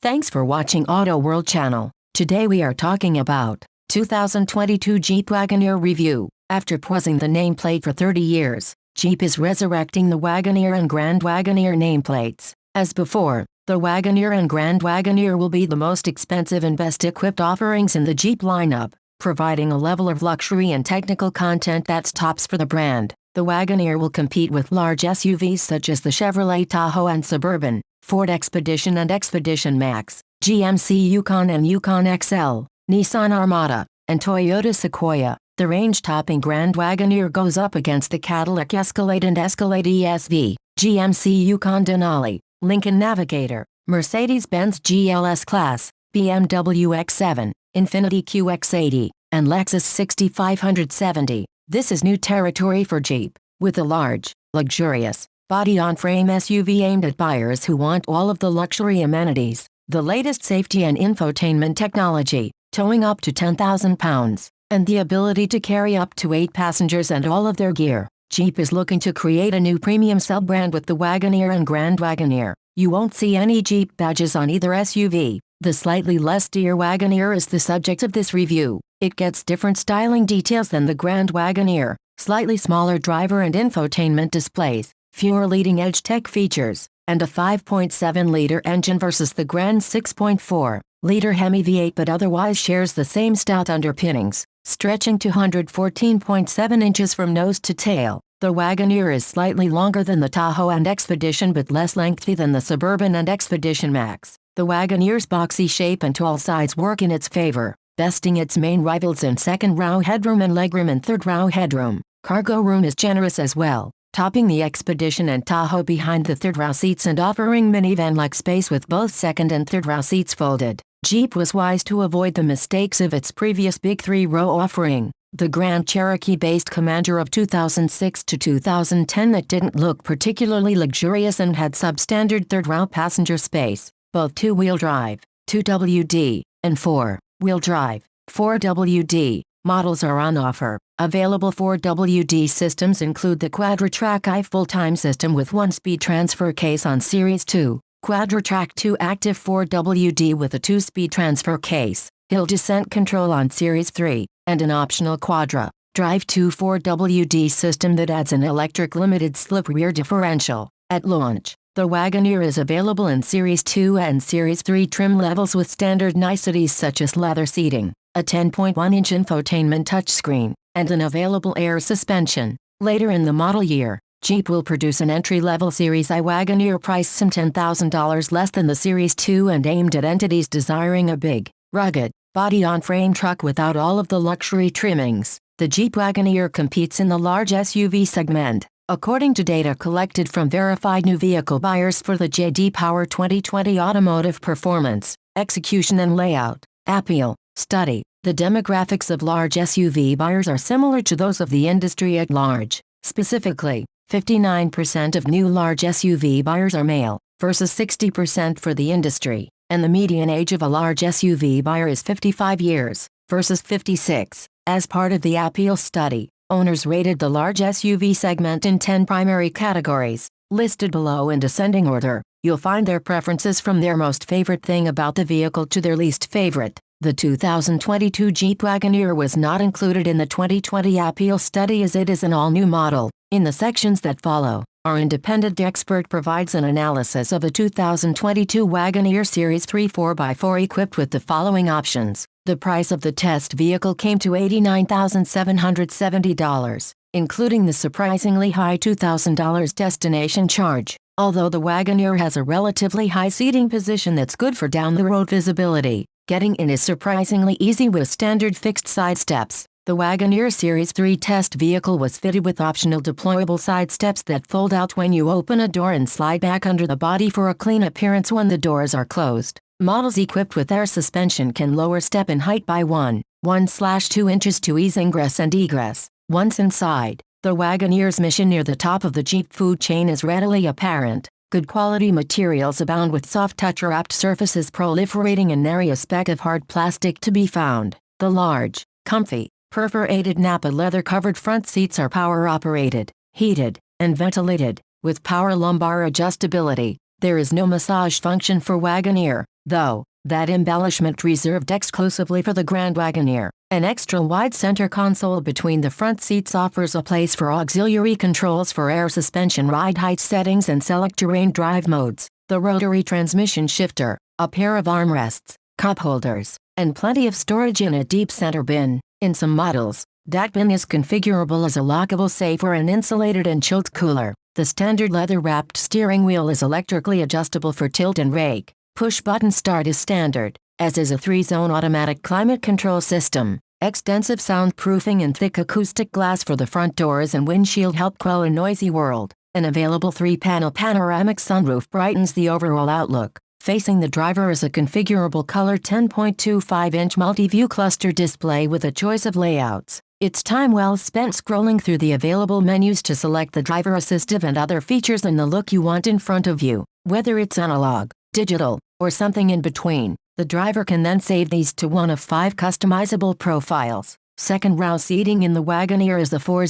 Thanks for watching Auto World channel. Today we are talking about 2022 Jeep Wagoneer review. After pausing the nameplate for 30 years, Jeep is resurrecting the Wagoneer and Grand Wagoneer nameplates. As before, the Wagoneer and Grand Wagoneer will be the most expensive and best equipped offerings in the Jeep lineup, providing a level of luxury and technical content that's tops for the brand. The Wagoneer will compete with large SUVs such as the Chevrolet Tahoe and Suburban, Ford Expedition and Expedition Max, GMC Yukon and Yukon XL, Nissan Armada, and Toyota Sequoia. The range-topping Grand Wagoneer goes up against the Cadillac Escalade and Escalade ESV, GMC Yukon Denali, Lincoln Navigator, Mercedes-Benz GLS Class, BMW X7, Infiniti QX80, and Lexus 6570. This is new territory for Jeep, with a large, luxurious, body-on-frame SUV aimed at buyers who want all of the luxury amenities, the latest safety and infotainment technology, towing up to 10,000 pounds, and the ability to carry up to 8 passengers and all of their gear. Jeep is looking to create a new premium sub-brand with the Wagoneer and Grand Wagoneer. You won't see any Jeep badges on either SUV. The slightly less dear Wagoneer is the subject of this review. It gets different styling details than the Grand Wagoneer, slightly smaller driver and infotainment displays, fewer leading-edge tech features, and a 5.7-liter engine versus the Grand 6.4-liter Hemi V8, but otherwise shares the same stout underpinnings, stretching to 114.7 inches from nose to tail. The Wagoneer is slightly longer than the Tahoe and Expedition but less lengthy than the Suburban and Expedition Max. The Wagoneer's boxy shape and tall sides work in its favor, besting its main rivals in second-row headroom and legroom and third-row headroom. Cargo room is generous as well, topping the Expedition and Tahoe behind the third-row seats and offering minivan-like space with both second and third-row seats folded. Jeep was wise to avoid the mistakes of its previous big three-row offering, the Grand Cherokee-based Commander of 2006 to 2010 that didn't look particularly luxurious and had substandard third-row passenger space. Both two-wheel drive, 2WD, and four-wheel drive, 4WD, models are on offer. Available 4WD systems include the Quadra-Track I full-time system with 1-speed transfer case on Series 2, Quadra-Track 2 active 4WD with a 2-speed transfer case, hill descent control on Series 3, and an optional Quadra-Drive 2 4WD system that adds an electric limited-slip rear differential. At launch, the Wagoneer is available in Series 2 and Series 3 trim levels with standard niceties such as leather seating, a 10.1-inch infotainment touchscreen, and an available air suspension. Later in the model year, Jeep will produce an entry-level Series I Wagoneer priced some $10,000 less than the Series 2 and aimed at entities desiring a big, rugged, body-on-frame truck without all of the luxury trimmings. The Jeep Wagoneer competes in the large SUV segment. According to data collected from verified new vehicle buyers for the J.D. Power 2020 Automotive Performance, Execution and Layout Appeal study, the demographics of large SUV buyers are similar to those of the industry at large. Specifically, 59% of new large SUV buyers are male, versus 60% for the industry, and the median age of a large SUV buyer is 55 years, versus 56. As part of the Appeal study, owners rated the large SUV segment in 10 primary categories, listed below in descending order. You'll find their preferences from their most favorite thing about the vehicle to their least favorite. The 2022 Jeep Wagoneer was not included in the 2020 Appeal study as it is an all-new model. In the sections that follow, our independent expert provides an analysis of a 2022 Wagoneer Series 3 4x4 equipped with the following options. The price of the test vehicle came to $89,770, including the surprisingly high $2,000 destination charge. Although the Wagoneer has a relatively high seating position that's good for down-the-road visibility, getting in is surprisingly easy with standard fixed side steps. The Wagoneer Series 3 test vehicle was fitted with optional deployable side steps that fold out when you open a door and slide back under the body for a clean appearance when the doors are closed. Models equipped with air suspension can lower step in height by 1/2 inches to ease ingress and egress. Once inside, the Wagoneer's mission near the top of the Jeep food chain is readily apparent. Good quality materials abound with soft touch-wrapped surfaces proliferating and nary a speck of hard plastic to be found. The large, comfy, perforated Nappa leather-covered front seats are power-operated, heated, and ventilated, with power lumbar adjustability. There is no massage function for Wagoneer. though, that embellishment reserved exclusively for the Grand Wagoneer. An extra-wide center console between the front seats offers a place for auxiliary controls for air suspension, ride height settings, and select terrain drive modes. The rotary transmission shifter, a pair of armrests, cup holders, and plenty of storage in a deep center bin. In some models, that bin is configurable as a lockable safe or an insulated and chilled cooler. The standard leather-wrapped steering wheel is electrically adjustable for tilt and rake. Push-button start is standard, as is a 3-zone automatic climate control system. Extensive soundproofing and thick acoustic glass for the front doors and windshield help quell a noisy world. An available 3-panel panoramic sunroof brightens the overall outlook. Facing the driver is a configurable color 10.25-inch multi-view cluster display with a choice of layouts. It's time well spent scrolling through the available menus to select the driver assistive and other features and the look you want in front of you. Whether it's analog, digital, or something in between, the driver can then save these to one of 5 customizable profiles. Second row seating in the Wagoneer is the 40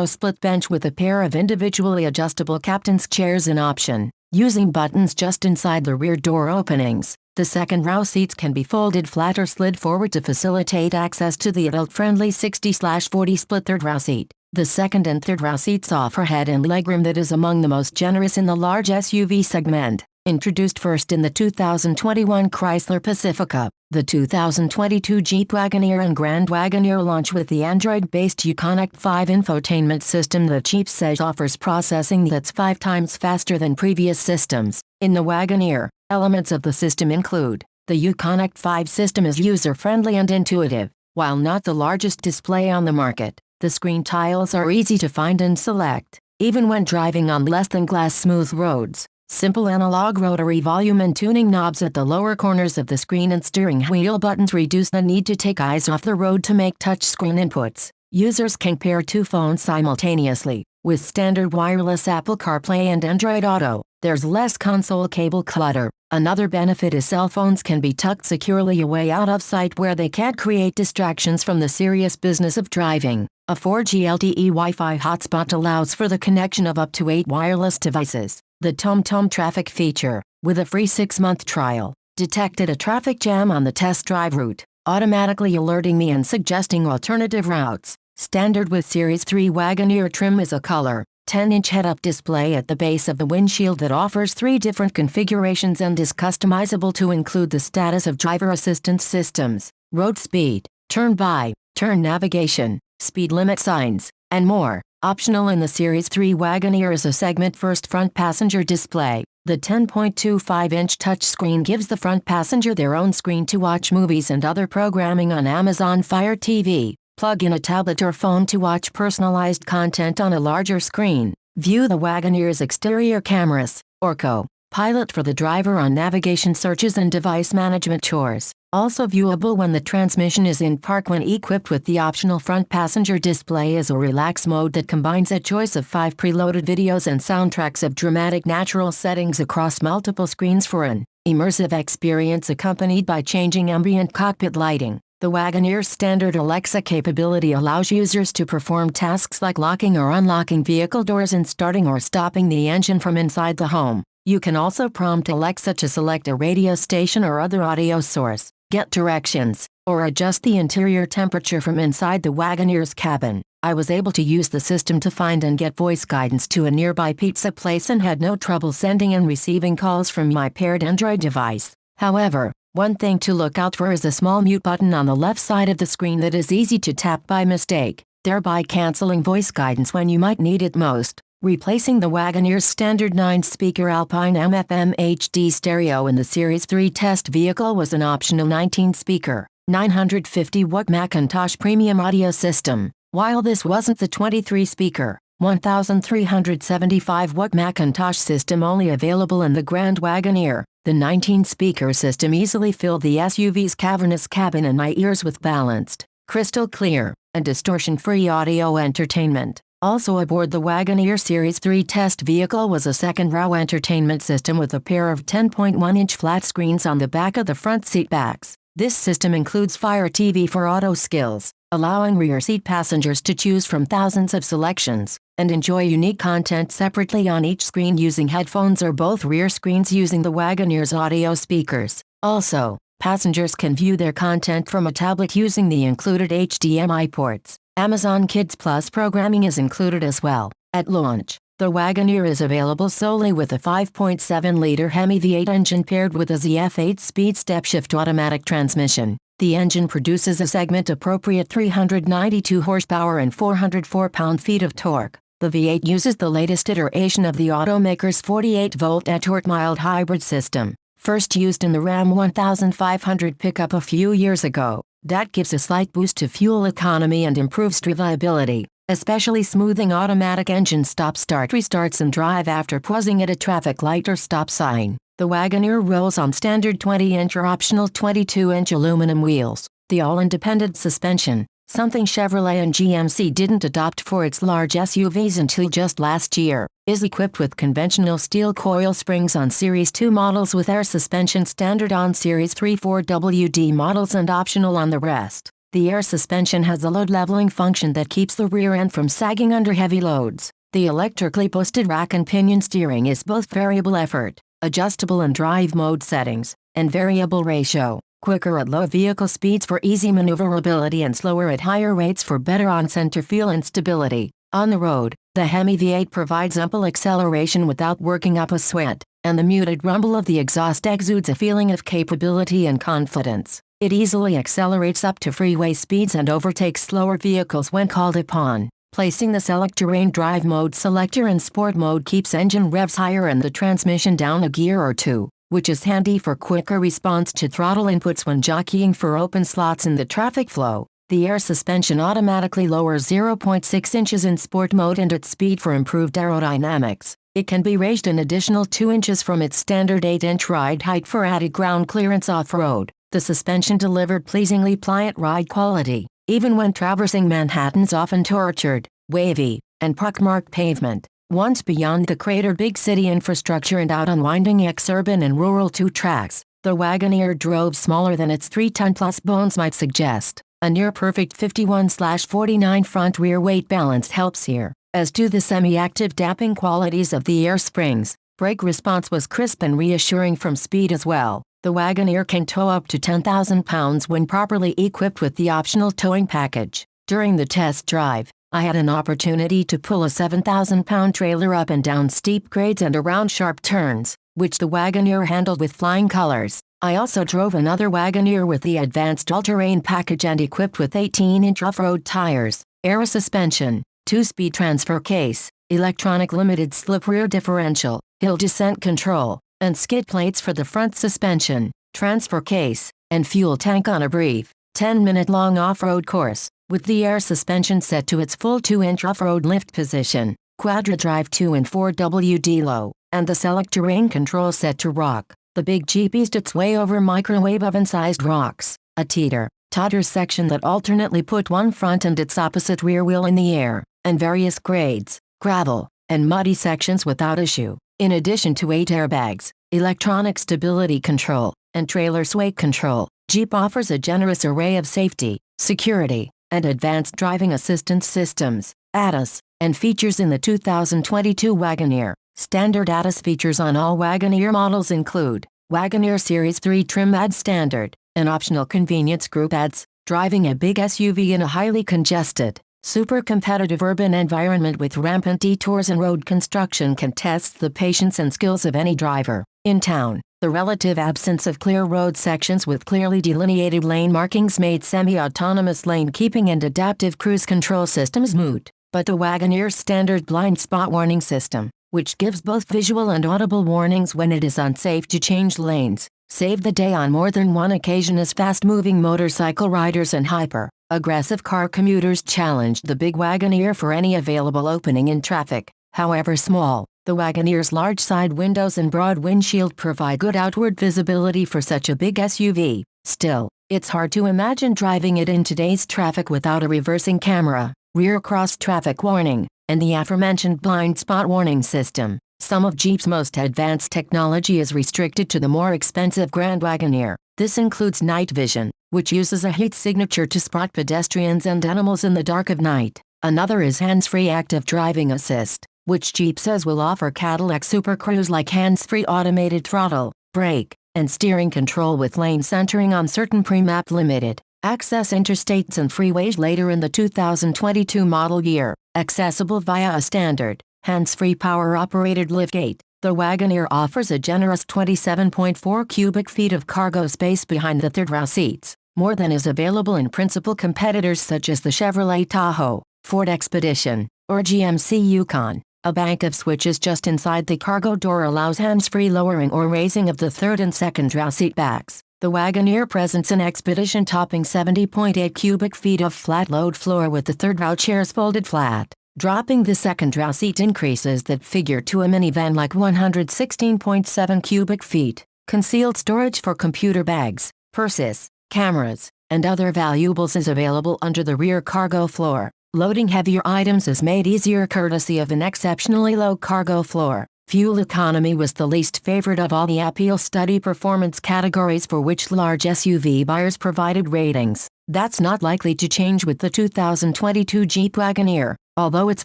split bench with a pair of individually adjustable captain's chairs in option, using buttons just inside the rear door openings. The second row seats can be folded flat or slid forward to facilitate access to the adult-friendly 60/40 split third row seat. The second and third row seats offer head and legroom that is among the most generous in the large SUV segment. Introduced first in the 2021 Chrysler Pacifica, the 2022 Jeep Wagoneer and Grand Wagoneer launch with the Android-based Uconnect 5 infotainment system that Jeep says offers processing that's 5 times faster than previous systems. In the Wagoneer, elements of the system include: the Uconnect 5 system is user-friendly and intuitive. While not the largest display on the market, the screen tiles are easy to find and select, even when driving on less than glass smooth roads. Simple analog rotary volume and tuning knobs at the lower corners of the screen and steering wheel buttons reduce the need to take eyes off the road to make touchscreen inputs. Users can pair 2 phones simultaneously. With standard wireless Apple CarPlay and Android Auto, there's less console cable clutter. Another benefit is cell phones can be tucked securely away out of sight where they can't create distractions from the serious business of driving. A 4G LTE Wi-Fi hotspot allows for the connection of up to 8 wireless devices. The TomTom traffic feature, with a free 6-month trial, detected a traffic jam on the test drive route, automatically alerting me and suggesting alternative routes. Standard with Series 3 Wagoneer trim is a color, 10-inch head-up display at the base of the windshield that offers 3 different configurations and is customizable to include the status of driver assistance systems, road speed, turn-by, turn navigation, speed limit signs, and more. Optional in the Series 3 Wagoneer is a segment-first front passenger display. The 10.25-inch touchscreen gives the front passenger their own screen to watch movies and other programming on Amazon Fire TV. Plug in a tablet or phone to watch personalized content on a larger screen. View the Wagoneer's exterior cameras, or co-pilot for the driver on navigation searches and device management chores. Also viewable when the transmission is in park. When equipped with the optional front passenger display is a relax mode that combines a choice of 5 preloaded videos and soundtracks of dramatic natural settings across multiple screens for an immersive experience accompanied by changing ambient cockpit lighting. The Wagoneer's standard Alexa capability allows users to perform tasks like locking or unlocking vehicle doors and starting or stopping the engine from inside the home. You can also prompt Alexa to select a radio station or other audio source, get directions, or adjust the interior temperature from inside the Wagoneer's cabin. I was able to use the system to find and get voice guidance to a nearby pizza place and had no trouble sending and receiving calls from my paired Android device. However, one thing to look out for is a small mute button on the left side of the screen that is easy to tap by mistake, thereby canceling voice guidance when you might need it most. Replacing the Wagoneer's standard 9-speaker Alpine AM/FM HD stereo in the Series 3 test vehicle was an optional 19-speaker, 950-watt Macintosh premium audio system. While this wasn't the 23-speaker, 1,375-watt Macintosh system only available in the Grand Wagoneer, the 19-speaker system easily filled the SUV's cavernous cabin and my ears with balanced, crystal clear, and distortion-free audio entertainment. Also aboard the Wagoneer Series 3 test vehicle was a second-row entertainment system with a pair of 10.1-inch flat screens on the back of the front seat backs. This system includes Fire TV for auto skills, allowing rear seat passengers to choose from thousands of selections. and enjoy unique content separately on each screen using headphones or both rear screens using the Wagoneer's audio speakers. Also, passengers can view their content from a tablet using the included HDMI ports. Amazon Kids Plus programming is included as well. At launch, the Wagoneer is available solely with a 5.7-liter Hemi V8 engine paired with a ZF8 speed step-shift automatic transmission. The engine produces a segment-appropriate 392 horsepower and 404 pound-feet of torque. The V8 uses the latest iteration of the automaker's 48-volt Ettort mild hybrid system, first used in the Ram 1500 pickup a few years ago. That gives a slight boost to fuel economy and improves drivability, especially smoothing automatic engine stop-start restarts and drive after pausing at a traffic light or stop sign. The Wagoneer rolls on standard 20-inch or optional 22-inch aluminum wheels. The all-independent suspension, something Chevrolet and GMC didn't adopt for its large SUVs until just last year, is equipped with conventional steel coil springs on Series 2 models with air suspension standard on Series 3-4WD models and optional on the rest. The air suspension has a load leveling function that keeps the rear end from sagging under heavy loads. The electrically posted rack and pinion steering is both variable effort, adjustable and drive mode settings, and variable ratio, quicker at low vehicle speeds for easy maneuverability and slower at higher rates for better on-center feel and stability. On the road, the Hemi V8 provides ample acceleration without working up a sweat, and the muted rumble of the exhaust exudes a feeling of capability and confidence. It easily accelerates up to freeway speeds and overtakes slower vehicles when called upon. Placing the Select Terrain Drive Mode selector in Sport Mode keeps engine revs higher and the transmission down a gear or two, which is handy for quicker response to throttle inputs when jockeying for open slots in the traffic flow. The air suspension automatically lowers 0.6 inches in Sport Mode and at speed for improved aerodynamics. It can be raised an additional 2 inches from its standard 8-inch ride height for added ground clearance off-road. The suspension delivered pleasingly pliant ride quality, even when traversing Manhattan's often tortured, wavy, and pockmarked pavement. Once beyond the cratered big city infrastructure and out on winding ex-urban and rural two tracks, the Wagoneer drove smaller than its 3-ton-plus bones might suggest. A near-perfect 51/49 front-rear weight balance helps here, as do the semi-active damping qualities of the air springs. Brake response was crisp and reassuring from speed as well. The Wagoneer can tow up to 10,000 pounds when properly equipped with the optional towing package. During the test drive, I had an opportunity to pull a 7,000-pound trailer up and down steep grades and around sharp turns, which the Wagoneer handled with flying colors. I also drove another Wagoneer with the advanced all-terrain package and equipped with 18-inch off-road tires, air suspension, 2-speed transfer case, electronic limited slip rear differential, hill descent control, and skid plates for the front suspension, transfer case, and fuel tank on a brief, 10-minute-long off-road course, with the air suspension set to its full 2-inch off-road lift position, quadra-drive 2 and 4WD low, and the Select Terrain control set to rock. The big Jeep eased its way over microwave oven-sized rocks, a teeter-totter section that alternately put one front and its opposite rear wheel in the air, and various grades, gravel, and muddy sections without issue. In addition to 8 airbags, electronic stability control, and trailer sway control, Jeep offers a generous array of safety, security, and advanced driving assistance systems, ADAS, and features in the 2022 Wagoneer. Standard ADAS features on all Wagoneer models include Wagoneer Series 3 trim adds standard, and optional convenience group adds. Driving a big SUV in a highly congested, super competitive urban environment with rampant detours and road construction can test the patience and skills of any driver. In town, the relative absence of clear road sections with clearly delineated lane markings made semi-autonomous lane keeping and adaptive cruise control systems moot. But the Wagoneer's standard blind spot warning system, which gives both visual and audible warnings when it is unsafe to change lanes, saved the day on more than one occasion as fast-moving motorcycle riders and hyper-aggressive car commuters challenged the big Wagoneer for any available opening in traffic. However small, the Wagoneer's large side windows and broad windshield provide good outward visibility for such a big SUV. Still, it's hard to imagine driving it in today's traffic without a reversing camera, rear cross traffic warning, and the aforementioned blind spot warning system. Some of Jeep's most advanced technology is restricted to the more expensive Grand Wagoneer. This includes night vision, which uses a heat signature to spot pedestrians and animals in the dark of night. Another is hands-free active driving assist, which Jeep says will offer Cadillac Super Cruise-like hands-free automated throttle, brake, and steering control with lane centering on certain pre-mapped limited access interstates and freeways later in the 2022 model year. Accessible via a standard, hands-free power-operated liftgate, the Wagoneer offers a generous 27.4 cubic feet of cargo space behind the third-row seats, more than is available in principal competitors such as the Chevrolet Tahoe, Ford Expedition, or GMC Yukon. A bank of switches just inside the cargo door allows hands-free lowering or raising of the third and second row seat backs. The Wagoneer presents an Expedition topping 70.8 cubic feet of flat load floor with the third row chairs folded flat. Dropping the second row seat increases that figure to a minivan like 116.7 cubic feet. Concealed storage for computer bags, purses, cameras, and other valuables is available under the rear cargo floor. Loading heavier items is made easier courtesy of an exceptionally low cargo floor. Fuel economy was the least favorite of all the appeal study performance categories for which large SUV buyers provided ratings. That's not likely to change with the 2022 Jeep Wagoneer, although its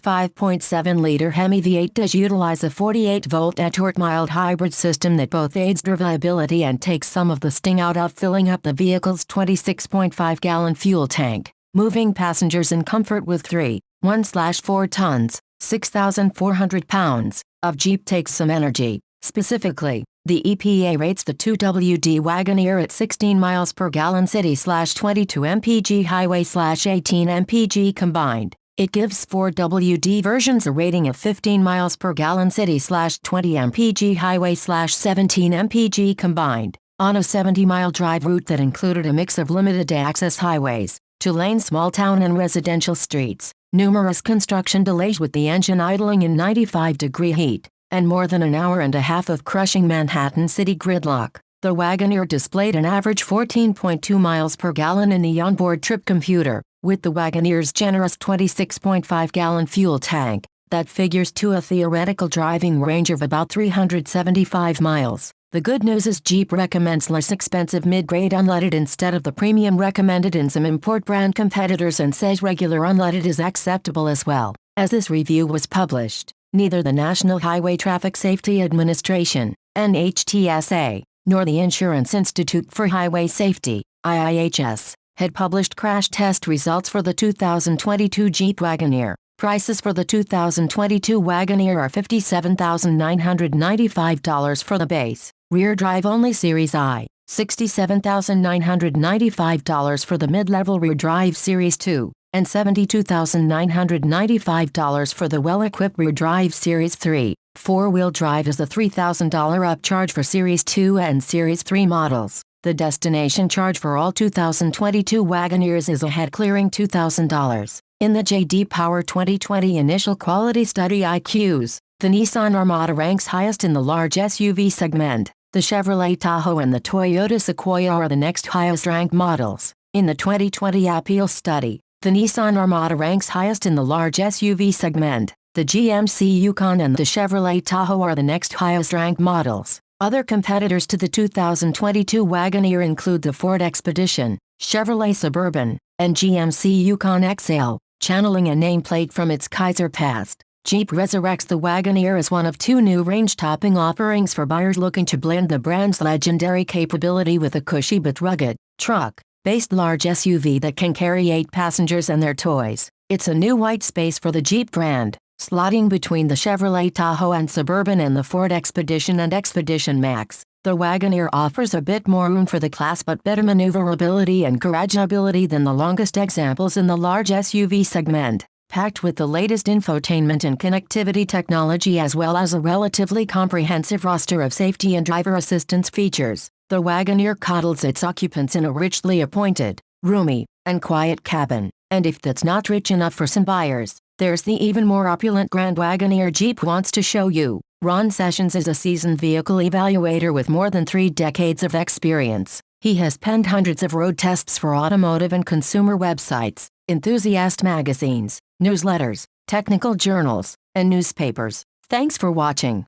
5.7-liter Hemi V8 does utilize a 48-volt Ettort mild hybrid system that both aids drivability and takes some of the sting out of filling up the vehicle's 26.5-gallon fuel tank, moving passengers in comfort with 1/4 tons, 6,400 pounds, of Jeep takes some energy. Specifically, the EPA rates the 2WD Wagoneer at 16 miles per gallon city/22 mpg highway/18 mpg combined. It gives 4WD versions a rating of 15 miles per gallon city/20 mpg highway/17 mpg combined. On a 70-mile drive route that included a mix of limited-access highways, 2-lane small-town and residential streets, numerous construction delays with the engine idling in 95-degree heat, and more than an hour and a half of crushing Manhattan City gridlock, the Wagoneer displayed an average 14.2 miles per gallon in the onboard trip computer. With the Wagoneer's generous 26.5-gallon fuel tank, that figures to a theoretical driving range of about 375 miles. The good news is Jeep recommends less expensive mid-grade unleaded instead of the premium recommended in some import brand competitors and says regular unleaded is acceptable as well. As this review was published, neither the National Highway Traffic Safety Administration, NHTSA, nor the Insurance Institute for Highway Safety, IIHS, had published crash test results for the 2022 Jeep Wagoneer. Prices for the 2022 Wagoneer are $57,995 for the base, rear drive only Series I, $67,995 for the mid-level rear drive Series II, and $72,995 for the well-equipped rear drive Series III. Four-wheel drive is a $3,000 upcharge for Series II and Series III models. The destination charge for all 2022 Wagoneers is a head-clearing $2,000. In the J.D. Power 2020 Initial Quality Study IQs, the Nissan Armada ranks highest in the large SUV segment. The Chevrolet Tahoe and the Toyota Sequoia are the next highest-ranked models. In the 2020 Appeal Study, the Nissan Armada ranks highest in the large SUV segment. The GMC Yukon and the Chevrolet Tahoe are the next highest-ranked models. Other competitors to the 2022 Wagoneer include the Ford Expedition, Chevrolet Suburban, and GMC Yukon XL. Channeling a nameplate from its Kaiser past, Jeep resurrects the Wagoneer as one of two new range-topping offerings for buyers looking to blend the brand's legendary capability with a cushy but rugged, truck-based large SUV that can carry 8 passengers and their toys. It's a new white space for the Jeep brand, slotting between the Chevrolet Tahoe and Suburban and the Ford Expedition and Expedition Max. The Wagoneer offers a bit more room for the class but better maneuverability and garageability than the longest examples in the large SUV segment. Packed with the latest infotainment and connectivity technology as well as a relatively comprehensive roster of safety and driver assistance features, the Wagoneer coddles its occupants in a richly appointed, roomy, and quiet cabin. And if that's not rich enough for some buyers, there's the even more opulent Grand Wagoneer Jeep wants to show you. Ron Sessions is a seasoned vehicle evaluator with more than 3 decades of experience. He has penned hundreds of road tests for automotive and consumer websites, enthusiast magazines, newsletters, technical journals, and newspapers. Thanks for watching.